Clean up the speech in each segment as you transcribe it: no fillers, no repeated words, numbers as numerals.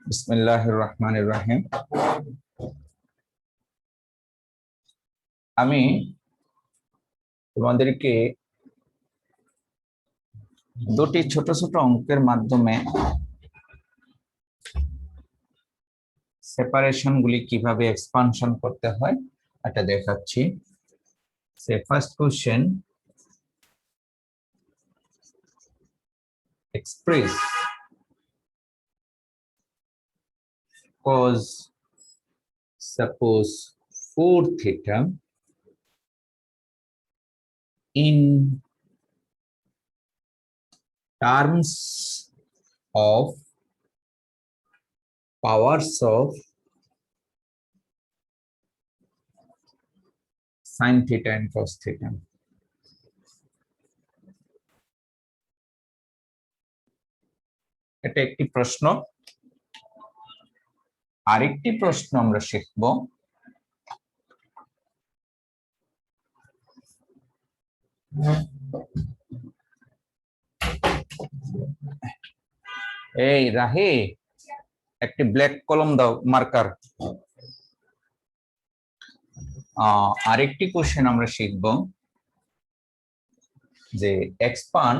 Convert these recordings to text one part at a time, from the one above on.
বিসমিল্লাহির রহমানির রহিম। আমি তোমাদেরকে দুটি ছোট ছোট অঙ্কের মাধ্যমে সেপারেশন গুলি কিভাবে এক্সপানশন করতে হয় এটা দেখাচ্ছি। সে first question, express cos suppose 4 theta in terms of powers of sin theta and cos theta. এটা একটি প্রশ্ন। আরেকটি প্রশ্ন আমরা শিখব, এই রাহি একটি ব্ল্যাক কলম দাও, মার্কার। আরেকটি কোশ্চেন আমরা শিখব যে expand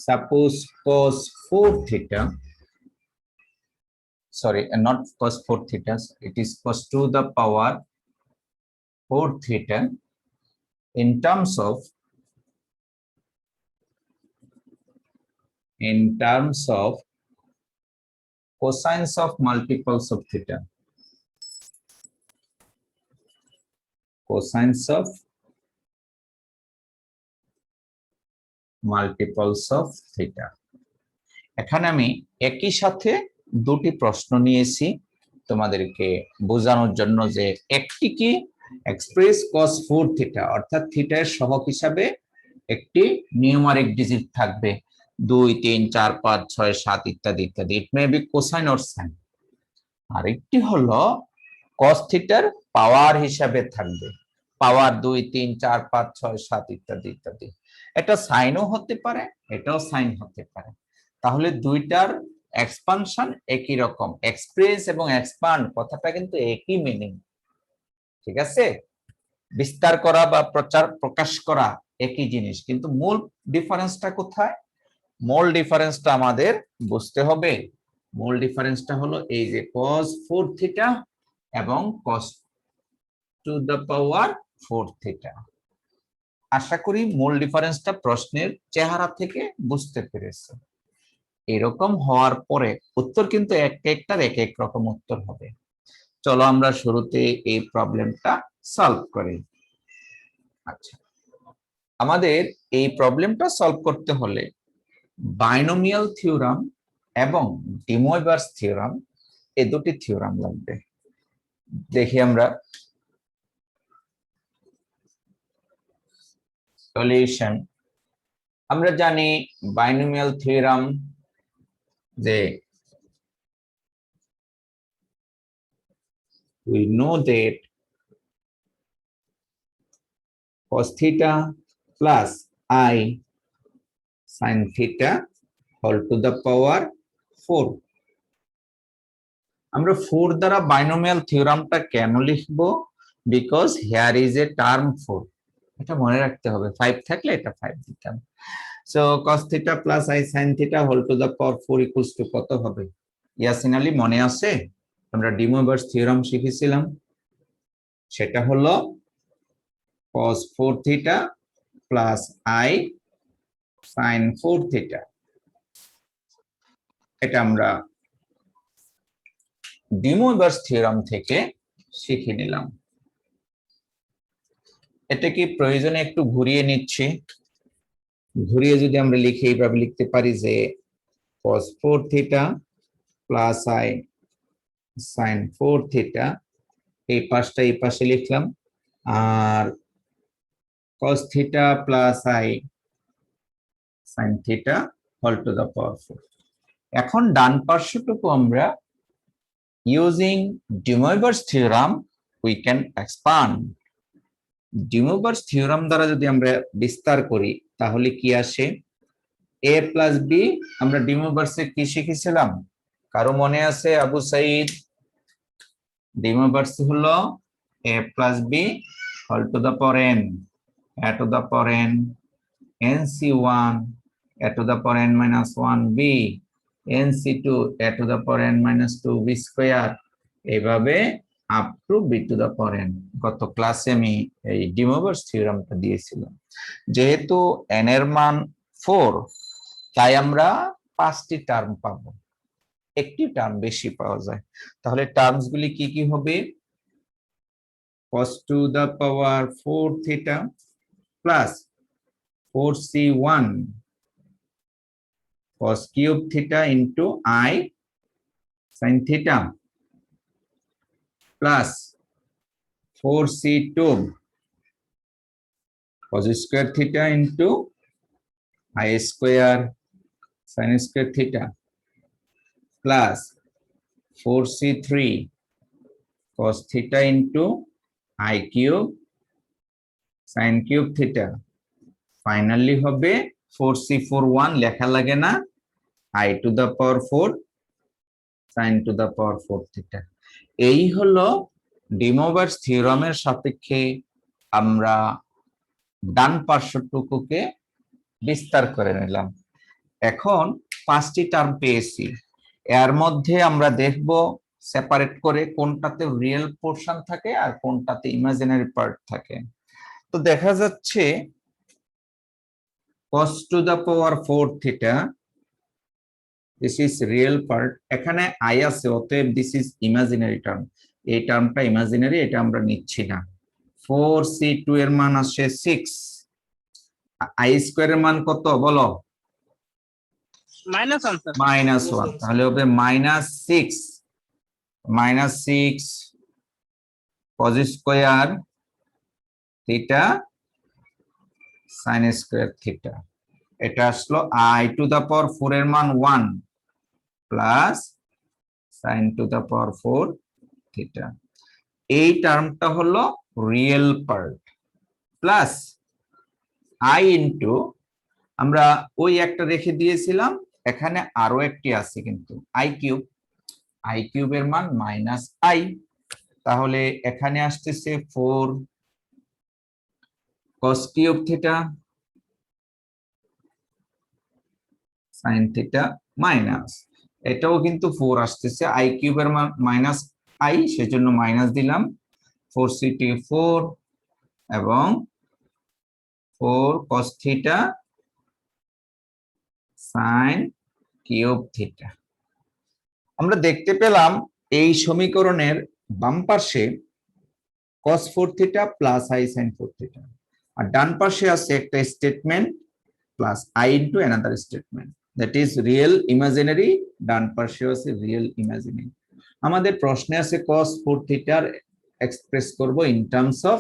suppose cos 4 theta, sorry, not cos 4 theta, it is cos to the power 4 theta in terms of cosines of multiples of theta. Cosines of multiples of theta. এখানে আমি একই সাথে দুটি প্রশ্ন নিয়েছি তোমাদেরকে বোঝানোর জন্য যে একটি কি এক্সপ্রেস cos 4 থিটা অর্থাৎ থিটার সহগ হিসাবে একটি নিউমারিক ডিজিট থাকবে 2 3 4 5 6 7 ইত্যাদি ইত্যাদি, it may be cosine or sine. আরেকটি হলো cos থিটার পাওয়ার হিসাবে থাকবে, পাওয়ার 2 3 4 5 6 7 ইত্যাদি ইত্যাদি। এটা সাইনও হতে পারে, এটাও সাইন হতে পারে। তাহলে দুইটার এক্সপানশন একই রকম, এক্সপ্রেস এবং এক্সপান্ড কথাটা কিন্তু একই মিনিং, ঠিক আছে? বিস্তার করা বা প্রকাশ করা একই জিনিস, কিন্তু মূল ডিফারেন্সটা কোথায়? মূল ডিফারেন্সটা আমাদের বুঝতে হবে। মূল ডিফারেন্সটা হলো এই যে cos 4 থিটা এবং cos to the power 4 theta. আশা করি মূল ডিফারেন্সটা প্রশ্নের চেহারা থেকে বুঝতে পেরেছে। এরকম হওয়ার পরে উত্তর কিন্তু একটার এক এক রকম উত্তর হবে। চলো আমরা শুরুতে এই প্রবলেমটা সলভ করি। আচ্ছা, আমাদের এই প্রবলেমটা সলভ করতে হলে বাইনোমিয়াল থিওরাম এবং ডি ময়বার্স থিওরাম, এই দুটি থিওরাম লাগবে। দেখি আমরা সলিউশন। আমরা জানি বাইনোমিয়াল থিওরাম যে we know that cos theta plus I sin theta whole to the power 4। আমরা 4 দ্বারা বাইনোমিয়াল থিওরামটা কেন লিখব? Because here is a term 4, এটা মনে রাখতে হবে। 5 থাকলে এটা 5 দিতাম। So cos theta plus I sin theta whole to the power 4 equals to কত হবে? ইয়াসিন আলী মনে আছে? আমরা ডি ময়বার্স থিওরাম শিখেছিলাম, সেটা হলো cos 4 theta plus I sin 4 theta। এটা আমরা ডি ময়বার্স থিওরাম থেকে শিখে নিলাম। এটা কি প্রয়োজনে একটু ঘুরিয়ে নিচ্ছি। ঘুরিয়ে যদি আমরা লিখি, এইভাবে লিখতে পারি যে cos 4 theta plus I sin 4 theta, এই পাশটা এই পাশে লিখলাম, আর cos theta plus I sin theta whole to the power 4. এখন ডান পার্শ্বটুকু আমরা using de Moivre's theorem we can expand. de Moivre's theorem দ্বারা যদি আমরা বিস্তার করি তাহলে কি আসে? a plus b আমরা de Moivre's এ কি শিখেছিলাম? কারো মনে আছে আবু সাইদ? de Moivre's হলো a plus b whole to the power n a to the power n nc1 a to the power n minus 1b nc2 a to the power n minus 2b square এইভাবে up to b to the power n। গত ক্লাসে আমি এই de Moivre's থিওরামটা দিয়েছিলাম। যেহেতু n এর মান 4 তাই আমরা 5টি টার্ম পাবো, একটি টার্ম বেশি পাওয়া যায়। তাহলে টার্মস গুলি কি কি হবে? cos to the power 4 theta plus 4c1 cos cube theta into I sin theta plus 4c2 cos square theta into I square sin square theta plus 4c3 cos theta into I cube sin cube theta finally হবে 4c41 লেখা লাগে না I to the power 4 sin to the power 4 theta। এই হলো de Moivre's থিওরামের সাপেক্ষে আমরা ডান পার্শ্বটুকুকে বিস্তার করে নিলাম। এখন 5টি টার্ম পেয়েছি, এর মধ্যে আমরা দেখব সেপারেট করে কোনটাতে রিয়েল পোরশন থাকে আর কোনটাতে ইমাজিনারি পার্ট থাকে। তো দেখা যাচ্ছে cos to the power 4 theta this is real part, এখানে I আছে অতএব this is imaginary term, এই টার্মটা ইমাজিনারি, এটা আমরা নিচ্ছি না। 4c2 এর মান আসে 6, I স্কয়ার এর মান কত বলো? -1, তাহলে হবে -6 cos square theta sin square theta, এটা আসলো I to the power 4 এর মান 1 plus sin to the power 4 theta. এই টার্মটা হলো real part plus I into আমরা ওই একটা রেখে দিয়েছিলাম, এখানে আরো একটি আছে কিন্তু I কিউব এর মান -I, তাহলে এখানে আসতেছে 4 cos cube theta sin theta minus, এটাও কিন্তু 4 আসতেছে I কিউব এর মান -I, সেজন্য মাইনাস দিলাম 4c4 এবং 4 cos theta sin cube theta. আমরা দেখতে পেলাম এই সমীকরণের বাম পাশে cos 4 theta plus I sin 4 থিটা, আর ডান পাশে আছে একটা statement plus I into another statement, that is real imaginary, ডান পাশে আছে রিয়েল ইমাজিনারি। আমাদের প্রশ্নে আছে cos 4 থিটার এক্সপ্রেস করব in terms of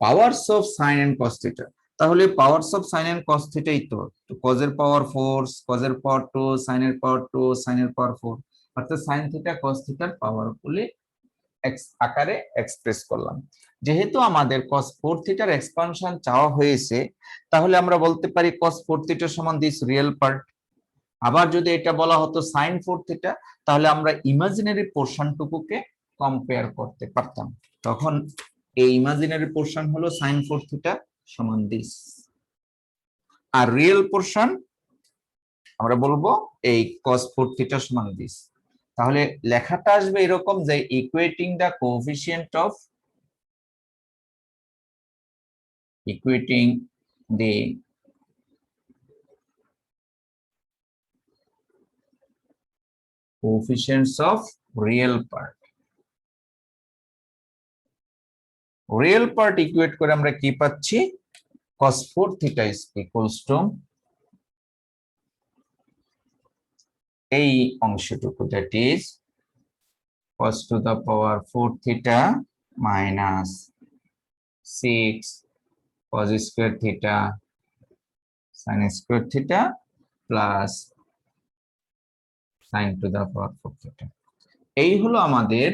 powers of sin and cos theta, তাহলে powers of sin and cos থিটাই তো cos এর পাওয়ার 4 cos এর পাওয়ার 2 sin এর পাওয়ার 2 sin এর পাওয়ার 4, অর্থাৎ sin থিটা cos থিটার পাওয়ার গুলি আকারে এক্সপ্রেস করলাম। যেহেতু আমাদের cos 4 থিটার এক্সপানশন চাওয়া হয়েছে, তাহলে আমরা বলতে পারি cos 4 থিটা সমান দিস রিয়েল পার্ট। আবার যদি এটা বলা হতো sin 4 থিটা, তাহলে আমরা ইমাজিনারি পোরশনটুকুকে কম্পেয়ার করতে পারতাম, তখন এই ইমাজিনারি পোরশন হলো sin 4 থিটা সমান দিস, আর রিয়েল পোরশন আমরা বলবো এই cos 4 থিটা সমান দিস। তাহলে লেখাটা আসবে এরকম যে equating the coefficient of coefficients of real part equate করে আমরা কি পাচ্ছি? cos 4 theta is equals to এই অংশটুকু, that is cos to the power 4 theta minus 6 cos square theta sin square theta plus sin to the power 4 theta। এই হলো আমাদের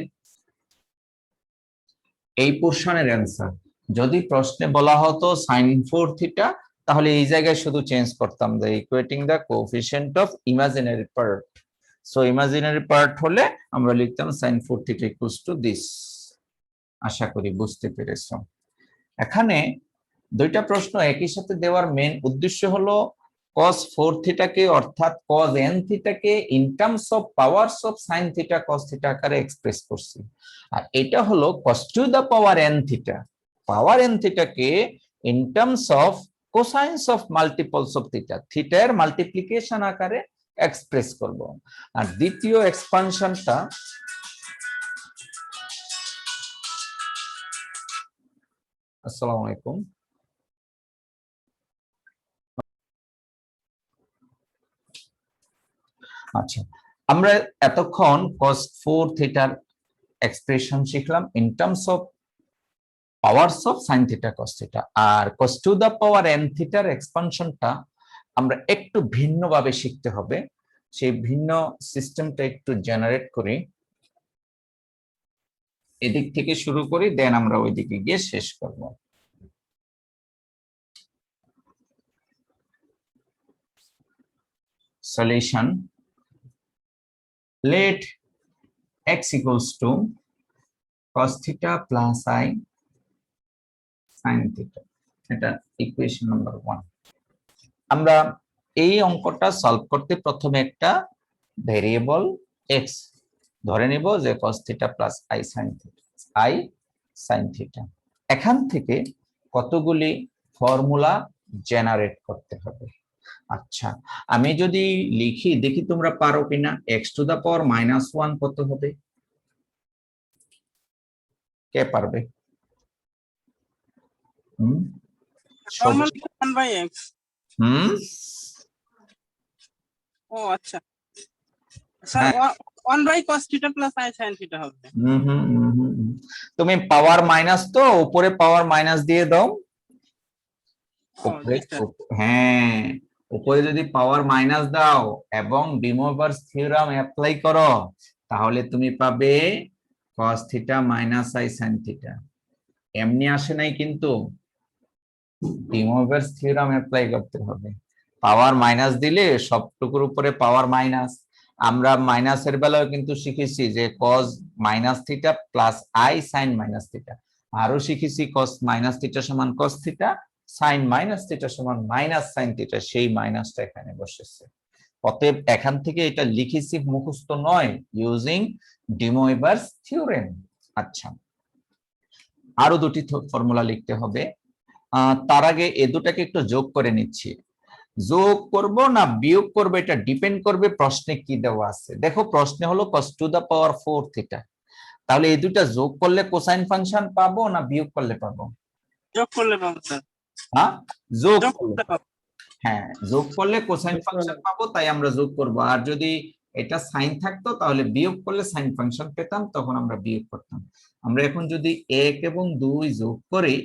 এই পোরশনের অ্যান্সার। যদি প্রশ্নে বলা হতো sin 4 থিটা, তাহলে এই জায়গায় শুধু চেঞ্জ করতাম যে equating the coefficient of imaginary part. So imaginary part হলে আমরা লিখতাম sin 4 theta equals to this. আশা করি বুঝতে পেরেছো। এখানে দুইটা প্রশ্ন একই সাথে দেওয়ার মেইন উদ্দেশ্য হলো cos 4 থিটাকে অর্থাৎ cos n থিটাকে in terms of powers of sin theta cos theta আকারে এক্সপ্রেস করছি, আর এটা হলো cos to the power n theta, power n থিটাকে in terms of cosines of multiples of theta, থিটার মাল্টিপ্লিকেশন আকারে এক্সপ্রেস করব। আর দ্বিতীয় এক্সপানশনটা আসসালামু আলাইকুম। আচ্ছা, আমরা এতক্ষণ cos 4 থিটার এক্সপ্রেশন শিখলাম in terms of powers of sin theta cos theta, আর cos to the power n থিটার এক্সপানশনটা আমরা একটু ভিন্নভাবে শিখতে হবে। সেই ভিন্ন সিস্টেমটা একটু জেনারেট করি, এদিক থেকে শুরু করি, দেন আমরা ওইদিকে গিয়ে শেষ করব। Solution, let x equals to cos theta plus I sin theta, এটা ইকুয়েশন নাম্বার 1। আমরা এই অঙ্কটা সলভ করতে প্রথমে একটা ভেরিয়েবল x ধরে নিব যে cos theta plus I sin theta। এখান থেকে কতগুলি ফর্মুলা জেনারেট করতে হবে। আচ্ছা, আমি যদি লিখি, দেখি তোমরা পারো কিনা। x টু দা পাওয়ার -1 কত হবে? কে পারবে? ও আচ্ছা sir, 1 by cos theta plus I sin theta হবে। তুমি পাওয়ার মাইনাস তো উপরে পাওয়ার মাইনাস দিয়ে দাও। হ্যাঁ, উপরে যদি পাওয়ার মাইনাস দাও এবং ডি মোইভারস থিওরাম অ্যাপ্লাই করো, তাহলে তুমি পাবে cos theta minus I sin theta. এমনি আসে নাই, কিন্তু ডি মোইভারস থিওরাম অ্যাপ্লাই করতে হবে। পাওয়ার মাইনাস দিলে সবটুকুর উপরে পাওয়ার মাইনাস। আমরা মাইনাসের বেলাও কিন্তু শিখেছি যে cos minus theta plus I sin minus theta, আরো শিখেছি cos মাইনাস থিটা সমান cos theta, sin minus theta সমান মাইনাস sin থিটা, সেই মাইনাসটা এখানে বসেছে। অতএব এখান থেকে এটা লিখেছি, মুখস্থ নয়, ইউজিং ডি মোইভারস থিওরেম। আচ্ছা, আরো দুটি ফর্মুলা লিখতে হবে। তার আগে এ দুটাকে একটু যোগ করে নিচ্ছি। যোগ করব না বিয়োগ করব এটা ডিপেন্ড করবে প্রশ্নে কি দেওয়া আছে। দেখো, প্রশ্নে হলো cos to the power 4 theta, তাহলে এই দুটা যোগ করলে কোসাইন ফাংশন পাবো না বিয়োগ করলে পাবো? যোগ করলে পাবো স্যার। হ্যাঁ, যোগ করলে। হ্যাঁ, যোগ করলে কোসাইন ফাংশন পাবো, তাই আমরা যোগ করব। আর যদি এটা সাইন থাকতো তাহলে বিয়োগ করলে সাইন ফাংশন পেতাম, তখন আমরা বিয়োগ করতাম। আমরা এখন যদি 1 এবং 2 যোগ করি,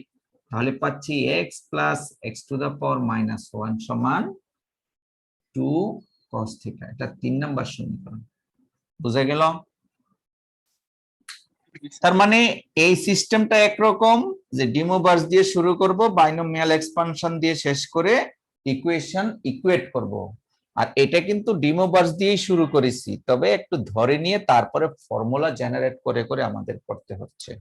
তাহলে পাচ্ছি x plus x to the power -1 সমান 2 cos থিটা। এটা 3 নাম্বার সমীকরণ। বুঝা গেল? তার মানে এই সিস্টেমটা একরকম, যে ডি মোইভারস দিয়ে শুরু করব, বাইনোমিয়াল এক্সপানশন দিয়ে শেষ করে ইকুয়েশন ইকুয়েট করব। আর এটা কিন্তু ডি মোইভারস দিয়েই শুরু করেছি, তবে একটু ধরে নিয়ে তারপরে ফর্মুলা জেনারেট করে করে আমাদের করতে হচ্ছে।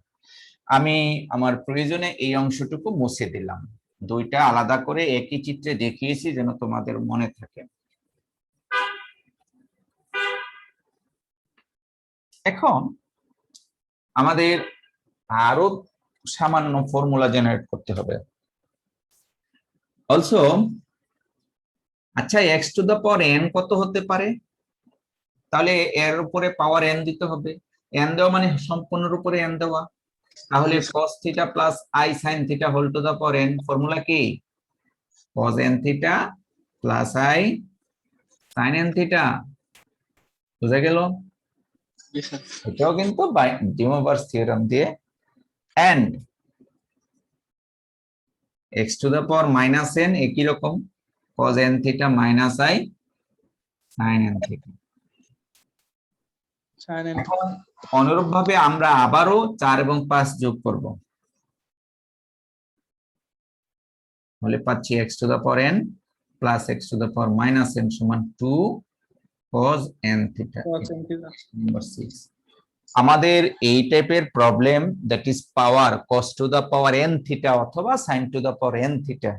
আমি আমার প্রয়োজনে এই অংশটুকু মুছে দিলাম, দুইটা আলাদা করে একই চিত্রে দেখিয়েছি যেন তোমাদের মনে থাকে। এখন আমাদের আরো সামান্য ফর্মুলা জেনারেট করতে হবে অলসো। আচ্ছা, x to the power n কত হতে পারে? তাহলে এর উপরে পাওয়ার n দিতে হবে। n দেওয়া মানে সম্পূর্ণের উপরে n দেওয়া। তাহলে cos theta plus I sin theta whole to the power n, formula কি? cos n theta plus I sin n theta. বুঝা গেল? এটাও কিন্তু ডি মোইভারস থিওরেম দিয়ে। And x to the power minus n একই রকম cos n theta minus i sin n theta. sin n এখন অনুরূপভাবে আমরা আবারও 4 এবং 5 যোগ করব, হলে পাচ্ছি x to the power n plus x to the power minus n সমান 2 cos n theta. cos n theta number 6 আমাদের এই টাইপের problem that is power cos to the power n theta অথবা sin to the power n theta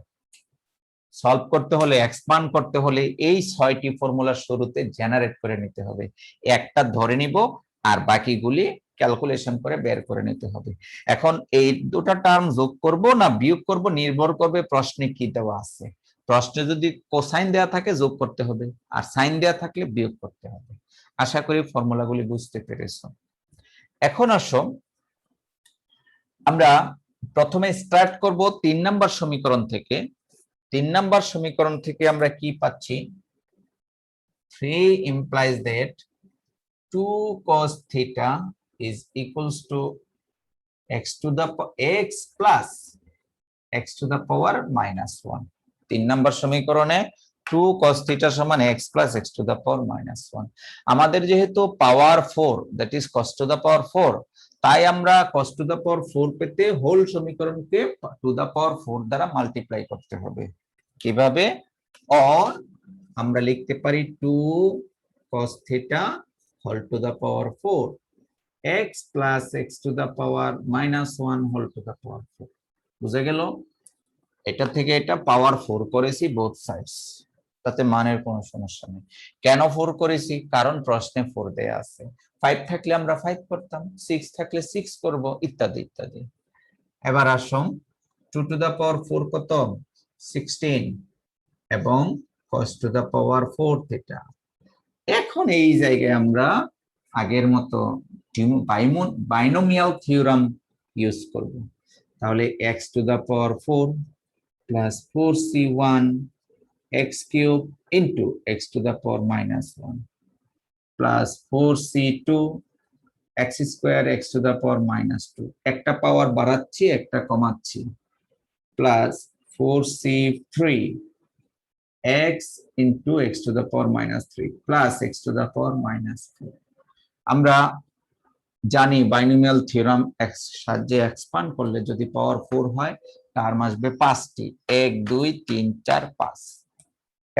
solve করতে হলে, expand করতে হলে এই 6টি ফর্মুলা শুরুতে জেনারেট করে নিতে হবে। একটা ধরে নিব আর বাকিগুলি ক্যালকুলেশন করে বের করে নিতে হবে। এখন এই দুটো টার্ম যোগ করব না বিয়োগ করব নির্ভর করবে প্রশ্নে কি দেওয়া আছে। প্রশ্নে যদি কোসাইন দেওয়া থাকে যোগ করতে হবে, আর সাইন দেওয়া থাকলে বিয়োগ করতে হবে। আশা করি ফর্মুলাগুলি বুঝতে পেরেছো। এখন আসো আমরা প্রথমে স্টার্ট করব 3 নম্বর সমীকরণ থেকে। 3 নম্বর সমীকরণ থেকে আমরা কি পাচ্ছি? 3 implies that 2 cos theta is equals to x to the x plus x to the power minus 1। 3 নম্বর সমীকরণে 2 cos theta সমান x plus x to the power minus 1। আমাদের যেহেতু পাওয়ার 4 that is cos to the power 4, তাই আমরা cos to the power 4 পেতে whole সমীকরণকে to the power 4 দ্বারা multiply করতে হবে। কিভাবে? or আমরা লিখতে পারি 2 cos theta whole to the power 4 x plus x to the power minus 1 whole to the power 4। বুঝে গেল? এটা থেকে এটা পাওয়ার 4 করেছি বোথ সাইডস, তাতে মানের কোনো সমস্যা নেই। কেন 4 করেছি? কারণ প্রশ্নে 4 দেয়া আছে। 5 থাকলে আমরা 5 করতাম, 6 থাকলে 6 করব, ইত্যাদি ইত্যাদি। এবার আসুন 2 টু দা পাওয়ার 4 কত? 16 এবং cos to the power 4 theta. এখন এই জায়গায় আমরা আগের মতো বাইনোমিয়াল থিওরাম ইউজ করব। তাহলে x to the power 4 plus 4c1 x cube into x to the power minus 1 plus 4c2 x square x to the power minus 2। একটা পাওয়ার বাড়াচ্ছি একটা কমাচ্ছি, plus 4c3 x into x to the power minus 3 plus x to the power minus 4। আমরা জানি binomial theorem সাহায্যে expand করলে যদি পাওয়ার 4 হয় term আসবে 5টি, 1 2 3 4 5।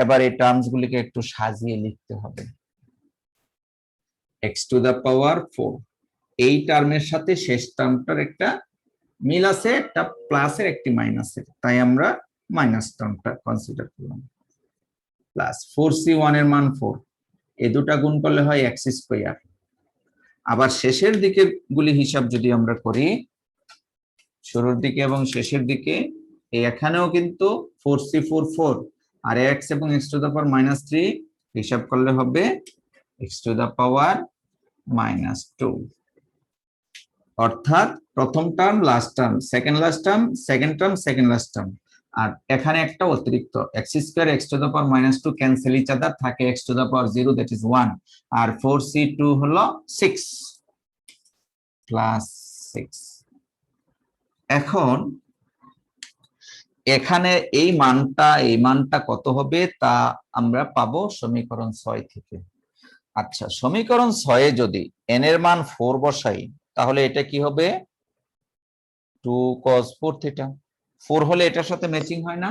এবার এই টার্মস গুলিকে একটু সাজিয়ে লিখতে হবে। x টু দা পাওয়ার 4 এই টার্মের সাথে শেষ টার্মটার একটা মিল আছে, একটা প্লাসের একটি মাইনাসের, তাই আমরা মাইনাস টার্মটা কনসিডার করলাম। প্লাস 4c1 এর মান 4, এই দুটা গুণ করলে হয় x স্কয়ার। আবার শেষের দিকের গুলি হিসাব যদি আমরা করি, শুরুর দিকে এবং শেষের দিকে, এখানেও কিন্তু 4c4 4 আর x এবং x to the power minus 3 হিসাব করলে হবে x to the power minus 2। অর্থাৎ প্রথম term last term, second last term second term second last term, আর এখানে একটা অতিরিক্ত x square x to the power minus 2 cancel each other, থাকে x to the power 0 that is 1, আর 4c2 হলো 6 plus 6। এখন এখানে এই মানটা কত হবে তা আমরা পাবো সমীকরণ 6 থেকে। আচ্ছা, সমীকরণ 6 এ যদি n এর মান 4 বসাই তাহলে এটা কি হবে? 2 cos 4 থিটা। 4 হলে এটার সাথে ম্যাচিং হয় না?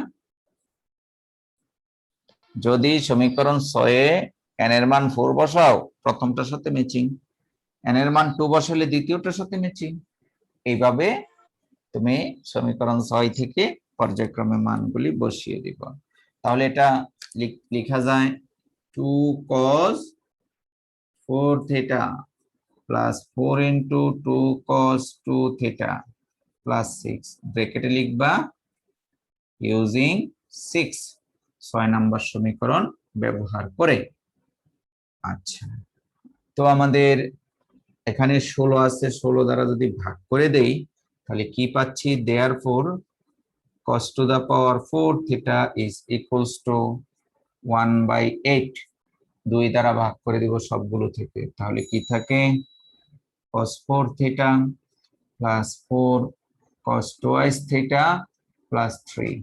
যদি সমীকরণ 6 এ n এর মান 4 বসাও প্রথমটার সাথে ম্যাচিং, n এর মান 2 বসালে দ্বিতীয়টার সাথে ম্যাচিং। এইভাবে তুমি সমীকরণ 6 থেকে পর্যায়ক্রমে মানগুলি বসিয়ে দিব। তাহলে এটা লেখা যায় 2 cos 4 theta plus 4 into 2 cos 2 theta plus 6, ব্র্যাকেটে লিখবা ইউজিং 6 নম্বর সমীকরণ ব্যবহার করে। আচ্ছা, তো আমাদের এখানে 16 আছে, 16 দ্বারা যদি ভাগ করে দেই তাহলে কি পাচ্ছি? therefore cos to the power 4 theta is equals to 1/8। 2 দ্বারা ভাগ করে দিব সবগুলো থেকে, তাহলে কি থাকে? cos 4 theta plus 4 cos twice theta plus 3।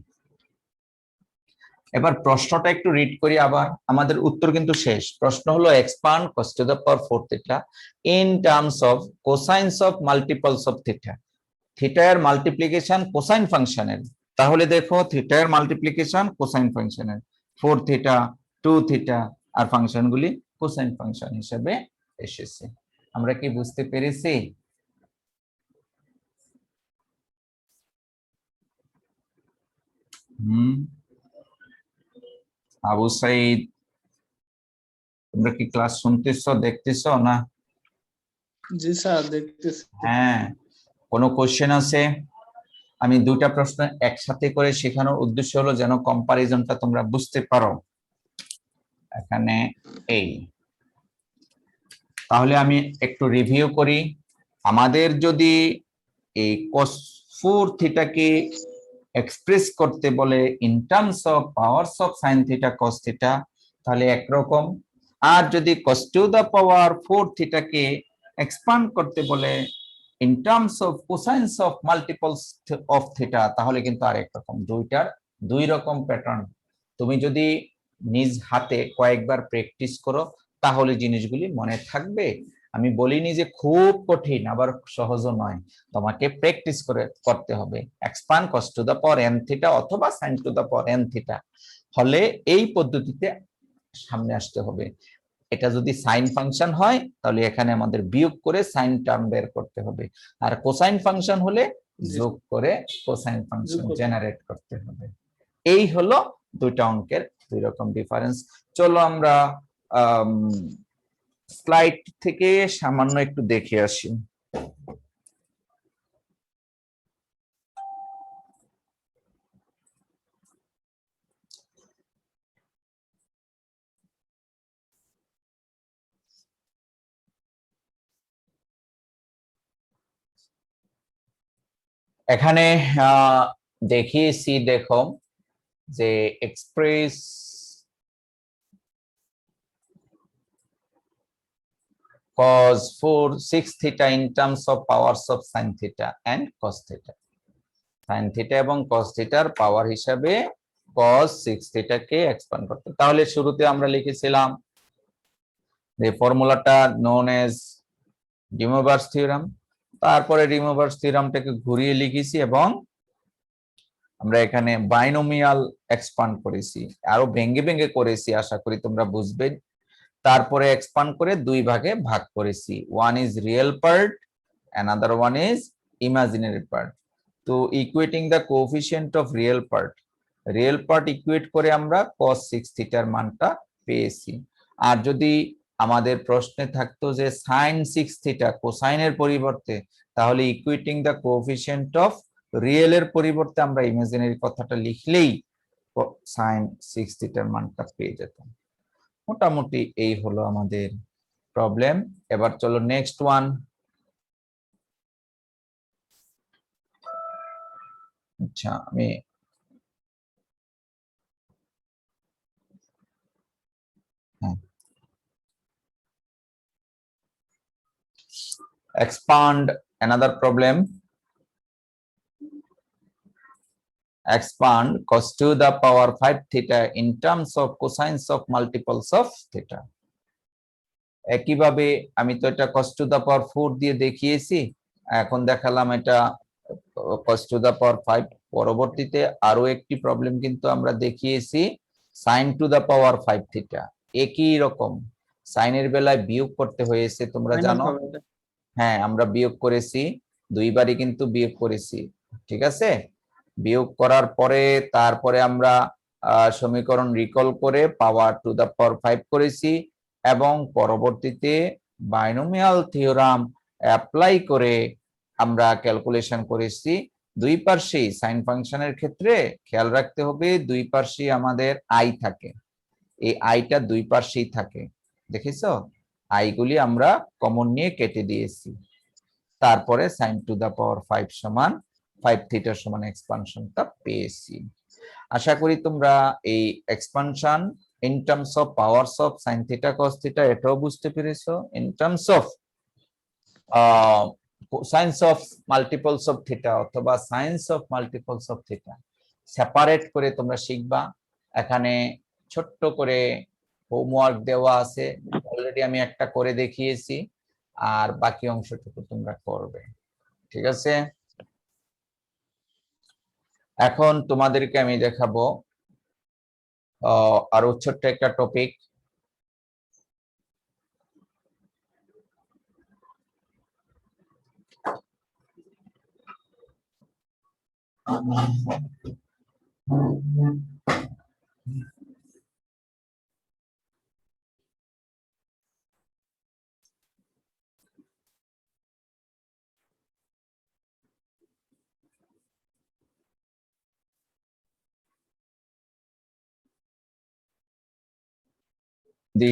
এবার প্রশ্নটা একটু রিড করি আবার, আমাদের উত্তর কিন্তু শেষ। প্রশ্ন হলো expand cos to the power 4 theta in terms of cosines of multiples of theta. Theta এর মাল্টিপ্লিকেশন কোসাইন ফাংশনের, তাহলে দেখো থিটা এর মাল্টিপ্লিকেশন কোসাইন ফাংশনের, 4 থিটা 2 থিটা আর ফাংশনগুলি কোসাইন ফাংশন হিসেবে এসেছে। আমরা কি বুঝতে পেরেছি? আবু সাইদ, তোমরা কি ক্লাস শুনতেছো, দেখতেছো না? জি স্যার, দেখতেছি। হ্যাঁ, কোনো কোশ্চেন আছে? আমি দুইটা প্রশ্ন একসাথে করে শেখানোর উদ্দেশ্য হলো যেন কম্পারিজনটা তোমরা বুঝতে পারো। এখানে এই, তাহলে আমি একটু রিভিউ করি। আমাদের যদি এই cos 4 থিটাকে এক্সপ্রেস করতে বলে in terms of powers of sin theta cos theta, তাহলে একরকম। আর যদি cos টু দা পাওয়ার 4 থিটাকে এক্সপান্ড করতে বলে in terms of cosines of multiples of theta, তাহলে কিন্তু আরেক রকম। দুইটার দুই রকম প্যাটার্ন। তুমি যদি নিজ হাতে কয়েকবার প্র্যাকটিস করো তাহলে জিনিসগুলি মনে থাকবে। আমি বলিনি যে খুব কঠিন, আবার সহজও নয়, তোমাকে প্র্যাকটিস করতে হবে। Expand cos to the power n theta অথবা sin to the power n theta হলে এই পদ্ধতিতে সামনে আসতে হবে। এটা যদি সাইন ফাংশন হয় তাহলে এখানে আমাদের বিয়োগ করে সাইন টার্ম বের করতে হবে, আর কোসাইন ফাংশন হলে যোগ করে কোসাইন ফাংশন জেনারেট করতে হবে। এই হলো দুইটা অঙ্কের দুই রকম ডিফারেন্স। চলো আমরা স্লাইড থেকে সামান্য একটু দেখে আসি। এখানে দেখিয়েছি, দেখো যে express cos 4 6 theta in terms of powers of sin theta and cos theta. sin theta এবং cos theta এর পাওয়ার হিসাবে cos 6 theta কে এক্সপ্যান্ড করতে। তাহলে শুরুতে আমরা লিখেছিলাম যে ফর্মুলাটা নোন এজ ডি মোভারস থিওরাম, তারপরে ডি মোভারস থিওরামটাকে ঘুরিয়ে লিখেছি এবং আমরা এখানে বাইনোমিয়াল এক্সপ্যান্ড করেছি, আরো ভেঙে ভেঙে করেছি, আশা করি তোমরা বুঝবে। তারপরে এক্সপ্যান্ড করে দুই ভাগে ভাগ করেছি, one is real part, another one is imaginary part. তো equating the coefficient of real part equate করে আমরা cos 6 থিটার মানটা পেয়েছি। আর যদি আমাদের প্রশ্নে থাকতো যে sin 6 থিটা কোসাইনের পরিবর্তে, তাহলে equating the coefficient of real এর পরিবর্তে আমরা ইমাজিনারি কথাটা লিখলেই sin 6 থিটার মানটা পেয়ে যেতাম। মোটামুটি এই হলো আমাদের প্রবলেম। এবার চলো নেক্সট ওয়ান। আচ্ছা, আমি expand another problem. Expand cos to the power 5 theta in terms of cosines of multiples of theta. একইভাবে আমি তো এটা cos to the power 4 দিয়ে দেখিয়েছি, এখন দেখালাম এটা cos to the power 5। পরবর্তীতে আরো একটি প্রবলেম কিন্তু আমরা দেখিয়েছি sin to the power 5 theta। একই রকম সাইনের বেলায় বিয়োগ করতে হয়েছে, তোমরা জানো। হ্যাঁ, আমরা বিয়োগ করেছি, দুইবারই কিন্তু বিয়োগ করেছি, ঠিক আছে। বিয়োগ করার পরে তারপরে আমরা সমীকরণ রিকল করে পাওয়ার টু দা পাওয়ার 5 করেছি এবং পরবর্তীতে বাইনোমিয়াল থিওরাম অ্যাপ্লাই করে আমরা ক্যালকুলেশন করেছি। দুই পাশেই সাইন ফাংশনের ক্ষেত্রে খেয়াল রাখতে হবে, দুই পাশেই আমাদের আই থাকে, এই আইটা দুই পাশেই থাকে, দেখেছো? আইগুলি আমরা কমন নিয়ে কেটে দিয়েছি, তারপরে sin টু দা পাওয়ার 5 সমান 5 থিটা সমান এক্সপানশনটা পেয়েছি। আশা করি তোমরা এই expansion in terms of powers of sin theta cos theta এটাও বুঝতে পেরেছো। In terms of sines of multiples of theta অথবা sines of multiples of theta separate করে তোমরা শিখবা। এখানে ছোট্ট করে হোমওয়ার্ক দেওয়া আছে, অলরেডি আমি একটা করে দেখিয়েছি, আর বাকি অংশটুকু তোমরা করবে। ঠিক আছে, এখন তোমাদেরকে আমি দেখাবো আরো ছোট্ট একটা topic. The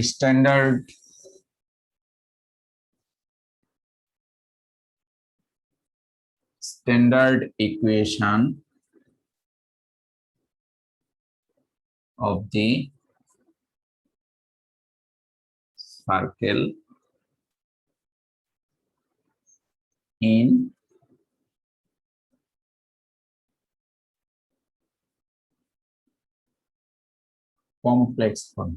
standard equation of the circle in complex form.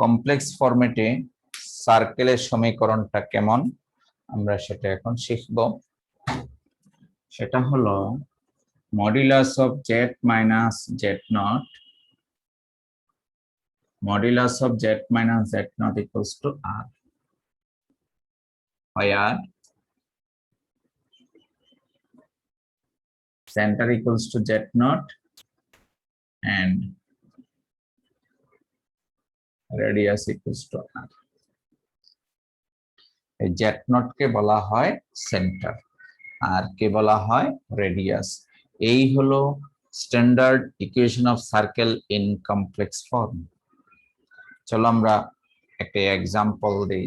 Complex ফরম্যাটে সার্কেলের সমীকরণটা কেমন আমরা সেটা এখন শিখব। সেটা হলো modulus of Z minus Z naught, modulus of Z minus Z naught equals to R, where center equals to z naught and radius equals to r. এই z naught কে বলা হয় সেন্টার, আর কে বলা হয় রেডিয়াস। এই হলো standard equation of circle in complex form. চলো আমরা একটা এক্সাম্পল দেই।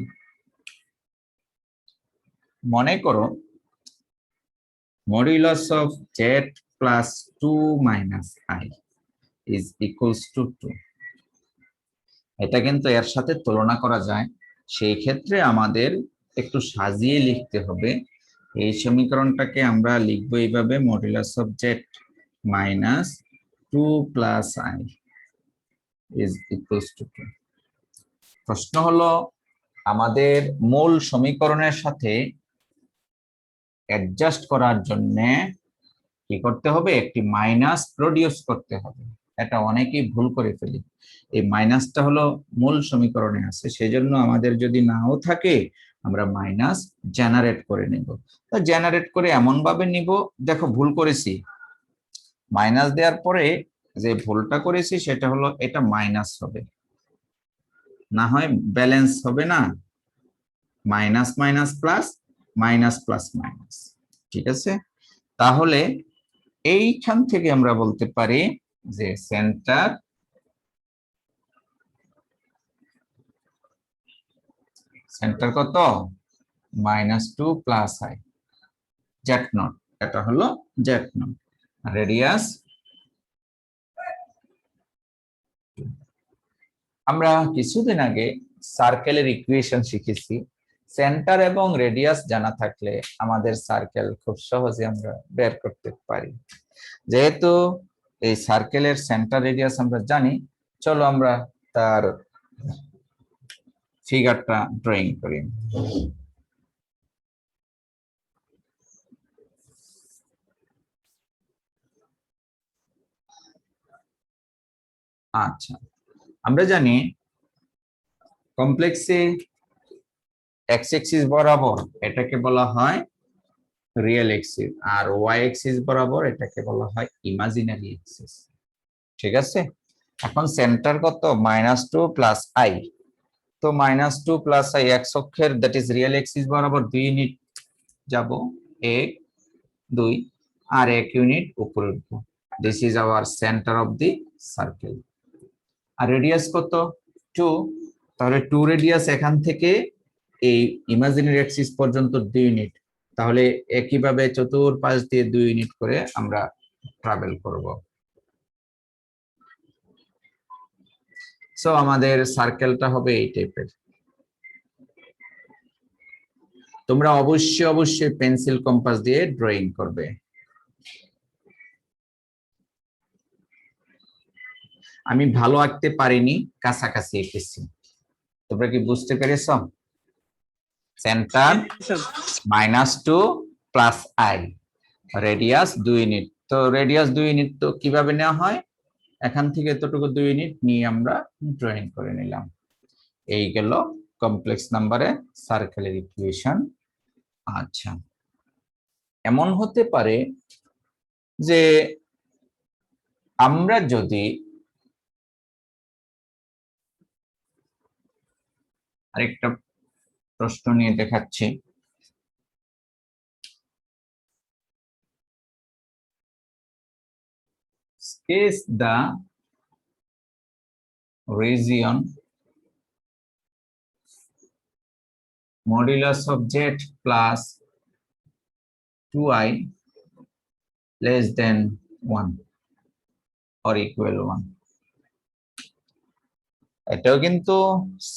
মনে করো modulus of z plus 2 minus i is equals to 2। এটা কিন্তু এর সাথে তুলনা করা যায়, সেই ক্ষেত্রে আমাদের একটু সাজিয়ে লিখতে হবে। এই সমীকরণটাকে আমরা লিখবো এইভাবে, modulus of z minus 2 plus i is equals to 2। প্রশ্ন হলো আমাদের মূল সমীকরণের সাথে অ্যাডজাস্ট করার জন্য কি করতে হবে, একটি মাইনাস প্রডিউস করতে হবে। এটা অনেকেই ভুল করে ফেলি। এই মাইনাসটা হলো মূল সমীকরণে আছে, সেজন্য আমাদের যদি নাও থাকে আমরা মাইনাস জেনারেট করে নেব। তো জেনারেট করে এমন ভাবে নিব, দেখো ভুল করেছি, মাইনাস দেওয়ার পরে যে ভুলটা করেছি সেটা হলো এটা মাইনাস হবে, না হয় ব্যালেন্স হবে না, minus minus plus, minus plus minus. ঠিক আছে, তাহলে এইখান থেকে আমরা বলতে পারি যে সেন্টার কত, -2 প্লাস i, জেড নট, এটা হলো জেড নট। রেডিয়াস আমরা কিছুদিন আগে সার্কেলের ইকুয়েশন শিখেছি। সেন্টার এবং রেডিয়াস জানা থাকলে আমাদের সার্কেল খুব সহজে আমরা বের করতে পারি। যেহেতু এই সার্কেলের সেন্টার রেডিয়াস আমরা জানি, চলো আমরা তার ফিগারটা ড্রয়িং করি। আচ্ছা, আমরা জানি কমপ্লেক্সে এক্স এক্সিস বরাবর এটাকে বলা হয় রিয়েল এক্সিস, আর ওয়াই এক্সিস বরাবর এটাকে বলা হয় ইমাজিনারি এক্সিস। ঠিক আছে, এখন সেন্টার কত, -2 প্লাস i। তো -2 প্লাস i এক্স অক্ষের, দ্যাট ইজ রিয়েল এক্সিস বরাবর 2 ইউনিট যাব, 1 2, আর 1 ইউনিট উপরে উঠবো। This is our centre of the circle. আর রেডিয়াস কত, 2, তাহলে 2 রেডিয়াস এখান থেকে এই ইমাজিনারি এক্সিস পর্যন্ত 2 ইউনিট, তাহলে একইভাবে চতুর্পাশ দিয়ে 2 ইউনিট করে আমরা ট্রাভেল করব। সো আমাদের সার্কেলটা হবে এই টাইপের। তোমরা অবশ্যই পেন্সিল কম্পাস দিয়ে ড্রয়িং করবে। আমি ভালো আঁকতে পারিনি, কাছাকাছি এঁকেছি। তোমরা কি বুঝতে পেরেছ? Centre Sir, -2 plus I, radius 2 unit. তো রেডিয়াস 2 ইউনিট তো কিভাবে নেওয়া হয়, এখান থেকে এতটুকু 2 ইউনিট নিয়ে আমরা ড্রয়িং করে নিলাম। এই গেল কমপ্লেক্স নাম্বারে সার্কেলের ইকুয়েশন। আচ্ছা, এমন হতে পারে যে আমরা যদি আরেকটা প্রশ্ন নিয়ে দেখাচ্ছি। Sketch the region modulus of z plus 2i less than 1 or equal 1. এটাও কিন্তু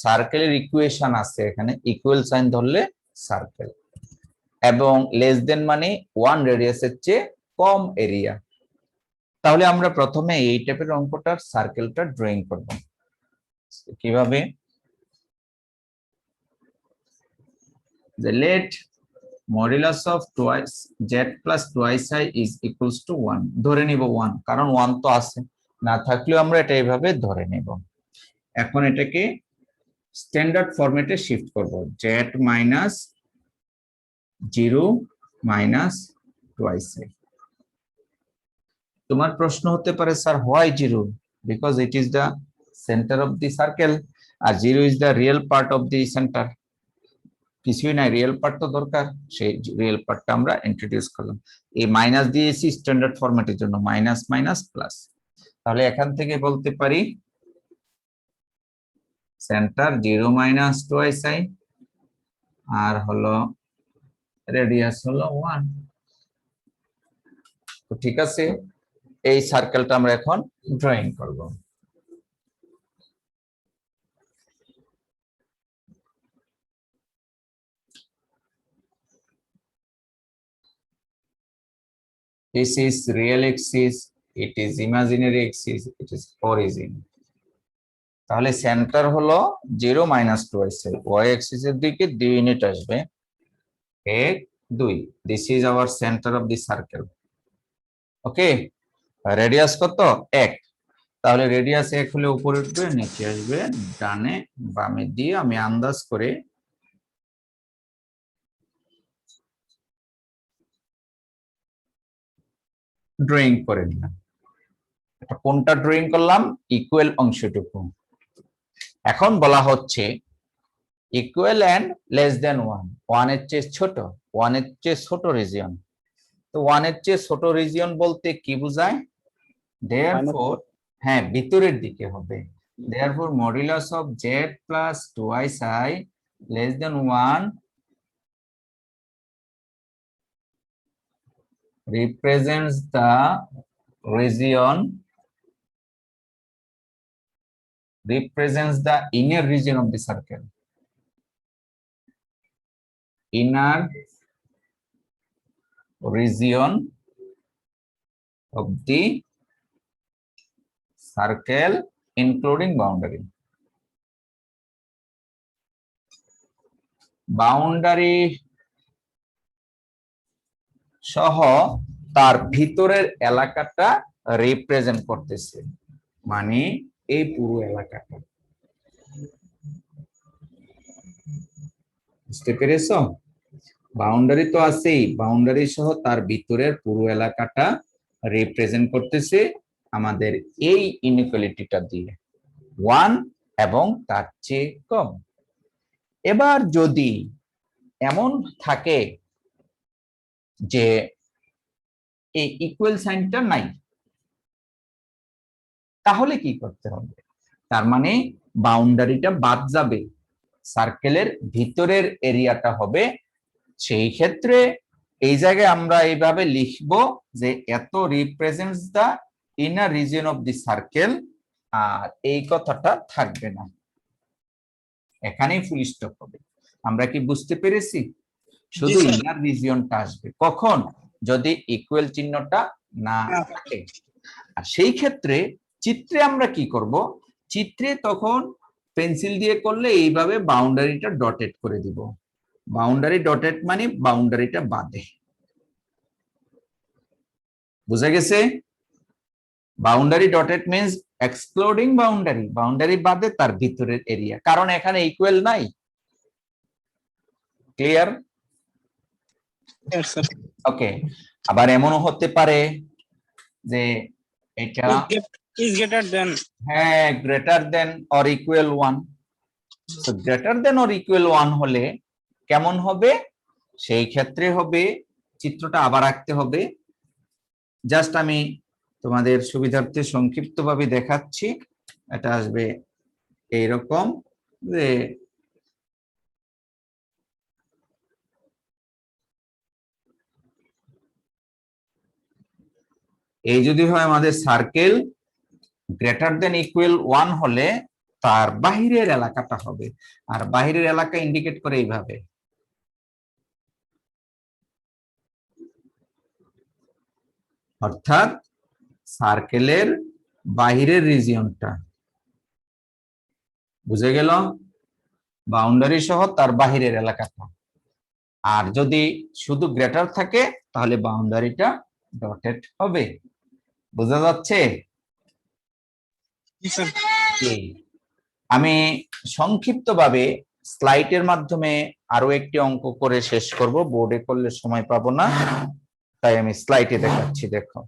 সার্কেলের ইকুয়েশন আছে, এখানে ইকুয়াল সাইন ধরলে সার্কেল, এবং লেস দেন মানে 1 রেডিয়াসের চেয়ে কম এরিয়া। তাহলে আমরা প্রথমে এই টাইপের অঙ্কটার সার্কেলটা ড্রয়িং করব। কিভাবে? The let modulus of twice z plus twice i is equals to 1. ধরে নিব 1, কারণ 1 তো আছে, না থাকলেও আমরা এটা এইভাবে ধরে নিব। এখন এটাকে স্ট্যান্ডার্ড ফরম্যাটে শিফট করব, z minus 0 minus twice i. তোমার প্রশ্ন হতে পারে, sir why 0? Because it is the center of the circle, আর 0 is the real part of the center. কিছুই নাই, রিয়েল পার্ট তো দরকার, সেই রিয়েল পার্টটা আমরা ইন্ট্রোডিউস করলাম। এই মাইনাস দিয়েছি স্ট্যান্ডার্ড ফরম্যাটের জন্য, মাইনাস মাইনাস প্লাস। তাহলে এখান থেকে বলতে পারি সেন্টার 0 minus twice i, আর হলো রেডিয়াস হলো 1। তো ঠিক আছে, এই সার্কেলটা আমরা এখন ড্রয়িং করব। This is real axis, it is imaginary axis, it is origin. তাহলে সেন্টার হলো 0 minus twice i, y axis এর দিকে 2 ইউনিট আসবে, 1 2। This is our center of the circle. Okay, radius কত? 1। তাহলে রেডিয়াস 1 হলে উপরে উঠবে, নিচে আসবে, ডানে বামে দিয়ে আমি আন্দাজ করে ড্রয়িং করে নিলাম। এটা কোনটা ড্রয়িং করলাম? ইকুয়াল অংশটুকু। এখন বলা হচ্ছে ইকুয়াল এন্ড লেস দেন 1, 1 এর চেয়ে ছোট, 1 এর চেয়ে ছোট রিজিয়ন। তো 1 এর চেয়ে ছোট রিজিয়ন বলতে কি বোঝায়? দেয়ারফর, হ্যাঁ ভিতরের দিকে হবে। Therefore modulus of z plus 2i less than 1 represents the region, represents the inner region of the circle, inner region of the circle including boundary. Boundary সহ তার ভিতরের এলাকাটা রিপ্রেজেন্ট করতেছে, মানে এই পুরো এলাকাটা। বুঝতে পেরেছো? বাউন্ডারি তো আছেই, বাউন্ডারি সহ তার ভিতরের পুরো এলাকাটা রিপ্রেজেন্ট করতেছে আমাদের এই ইনইকুয়ালিটিটা দিয়ে, 1 এবং তার চেয়ে কম। এবার যদি এমন থাকে যে এই ইকুয়াল সাইনটা নাই, তাহলে কি করতে হবে? তার মানে বাউন্ডারিটা বাদ যাবে, সার্কেলের ভিতরের এরিয়াটা হবে। সেই ক্ষেত্রে এই জায়গায় আমরা এইভাবে লিখব যে এত represents the inner region of the circle, আর এই কথাটা থাকবে না, এখানেই ফুল স্টপ হবে। আমরা কি বুঝতে পেরেছি? শুধু ইনার রিজিয়নটা আসবে কখন? যদি ইকুয়াল চিহ্নটা না থাকে। আর সেই ক্ষেত্রে চিত্রে আমরা কি করব, চিত্রে তখন পেন্সিল দিয়ে করলে এইভাবে বাউন্ডারিটা ডটেড করে দিব। বাউন্ডারি ডটেড মানে বাউন্ডারিটা বাদে, বুঝা গেছে? Boundary dotted means excluding boundary, boundary বাদে তার ভিতরের এরিয়া, কারণ এখানে ইকুয়াল নাই। ক্লিয়ার? Yes, sir. ওকে, আবার এমনও হতে পারে যে এটা Is greater than. হ্যাঁ গ্রেটার দেন অর ইকুয়াল 1। তো গ্রেটার দেন অর ইকুয়াল 1 হলে কেমন হবে? সেই ক্ষেত্রে হবে, চিত্রটা আবার আঁকতে হবে। জাস্ট আমি তোমাদের সুবিধার্থে সংক্ষিপ্তভাবে দেখাচ্ছি। এটা আসবে এইরকম যে এই যদি হয় আমাদের সার্কেল, গ্রেটার দেন ইকুয়াল 1 হলে তার বাহিরের এলাকাটা হবে, আর বাহিরের এলাকা ইন্ডিকেট করে এইভাবে। অর্থাৎ সার্কেলের বাহিরের রিজিয়নটা, বুঝে গেল? বাউন্ডারি সহ তার বাহিরের এলাকাটা। আর যদি শুধু গ্রেটার থাকে তাহলে বাউন্ডারিটা ডটেড হবে। বোঝা যাচ্ছে? Yes, sir. আমি সংক্ষিপ্তভাবে স্লাইডের মাধ্যমে আরো একটি অঙ্ক করে শেষ করব, বোর্ডে করলে সময় পাবো না, তাই আমি স্লাইডে দেখাচ্ছি। দেখো,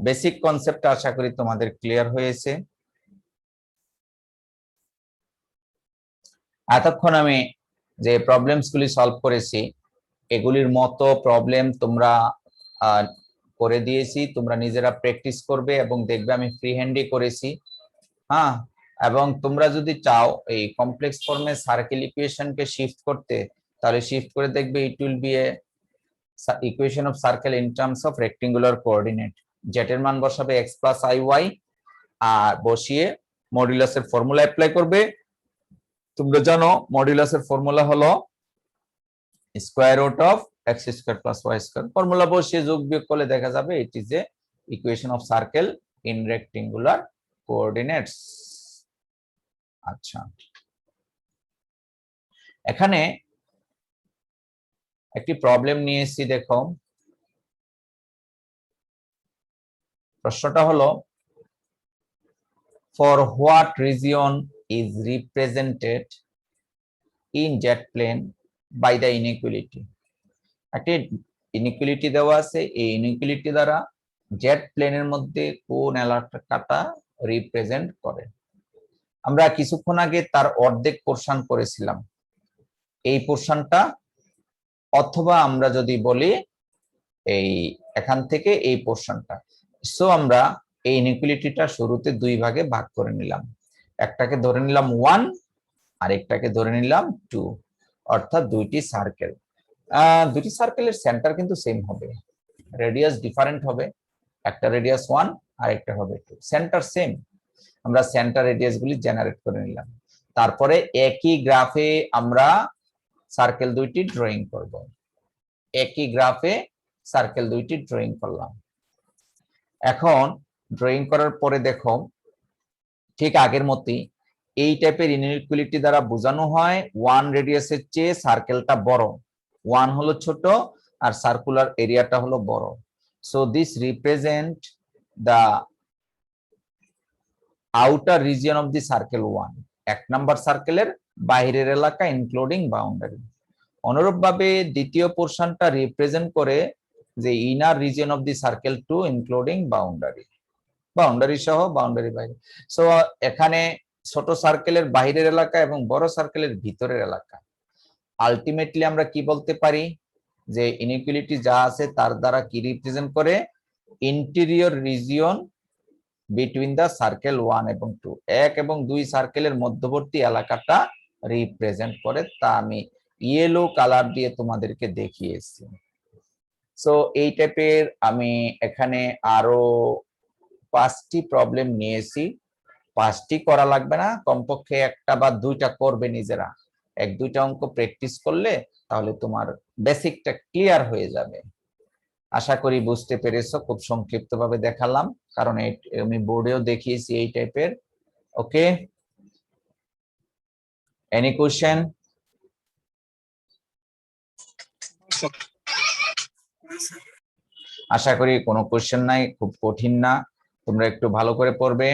বেসিক কনসেপ্ট আশা করি তোমাদের ক্লিয়ার হয়েছে। এতক্ষণ আমি যে প্রবলেমস গুলি সলভ করেছি এগুলির মতো প্রবলেম তোমরা করে দিয়েছি, তোমরা নিজেরা প্র্যাকটিস করবে এবং দেখবে আমি ফ্রি হ্যান্ডই করেছি। হ্যাঁ, এবং তোমরা যদি চাও এই কমপ্লেক্স ফর্মে সার্কেল ইকুয়েশনকে শিফট করতে, তাহলে শিফট করে দেখবে it will B A equation of circle in terms of rectangular coordinate. Z এর মান বসাবে x প্লাস iy, আর বসিয়ে মডুলাসের ফর্মুলা অ্যাপ্লাই করবে। তোমরা জানো মডুলাসের ফর্মুলা হলো square root of x square plus y square. Formula বসিয়ে যোগ বিয়োগ করলে দেখা যাবে it is a equation of circle in rectangular coordinates. আচ্ছা, এখানে একটি প্রবলেম নিয়ে এসেছি। দেখো, প্রশ্নটা হলো for what region is represented in Z plane by the inequality. একটি ইনইকুয়ালিটি দেওয়া আছে, এই ইনইকুয়ালিটি দ্বারা জেড প্লেনের মধ্যে কোন এলাকাটা রিপ্রেজেন্ট করে। আমরা কিছুক্ষণ আগে তার অর্ধেক পোরশন করেছিলাম, এই পোরশনটা, অথবা আমরা যদি বলি এই এখান থেকে এই পোরশনটা। সো আমরা এই ইনইকুয়ালিটিটা শুরুতে দুই ভাগে ভাগ করে নিলাম, একটাকে ধরে নিলাম 1 আর একটাকে ধরে নিলাম 2, অর্থাৎ দুইটি সার্কেল। দুটি সার্কেলের সেন্টার কিন্তু সেম হবে, রেডিয়াস ডিফারেন্ট হবে, একটা রেডিয়াস 1 আর একটা হবে 2, সেন্টার সেম। আমরা সেন্টার রেডিয়াস গুলি জেনারেট করে নিলাম, তারপরে একই গ্রাফে আমরা সার্কেল দুইটি ড্রয়িং করব। একই গ্রাফে সার্কেল দুইটি ড্রয়িং করলাম। এখন ড্রয়িং করার পরে দেখো ঠিক আগের মতই এই টাইপের ইনইকুয়ালিটি দ্বারা বোঝানো হয় 1 রেডিয়াসের চেয়ে সার্কেলটা বড়, 1 হলো ছোট আর সার্কুলার এরিয়াটা হলো বড়। So this represent the outer region of the circle 1, এক নাম্বার সার্কেলের বাইরের এলাকা ইনক্লুডিং বাউন্ডারি। অনুরূপভাবে দ্বিতীয় পোরশনটা রিপ্রেজেন্ট করে যে inner region of the circle 2 including boundary, boundary সহ বাউন্ডারি বাইরে। সো এখানে ছোট সার্কেলের বাইরের এলাকা এবং বড় সার্কেলের ভিতরের এলাকা। আলটিমেটলি আমরা কি বলতে পারি যে ইনইকুয়ালিটি যা আছে তার দ্বারা কি রিপ্রেজেন্ট করে, interior region between the circle 1 এবং 2, 1 এবং 2 সার্কেলের মধ্যবর্তী এলাকাটা রিপ্রেজেন্ট করে। তা আমি ইয়েলো কালার দিয়ে তোমাদেরকে দেখিয়েছি। সো এই টাইপের আমি এখানে আরো 5টি প্রবলেম নিয়েছি। 5টি করা লাগবে না, কমপক্ষে একটা বা দুইটা করবে নিজেরা। 1-2টা অঙ্ক প্র্যাকটিস করলে তাহলে তোমার বেসিকটা ক্লিয়ার হয়ে যাবে। আশা করি বুঝতে পেরেছো, খুব সংক্ষিপ্তভাবে দেখালাম কারণ আমি বোর্ডেও দেখিয়েছি এই টাইপের। ওকে, এনি কোশ্চেন? আশা করি কোনো কোশ্চেন নাই, খুব কঠিন না, তোমরা একটু ভালো করে পড়বে।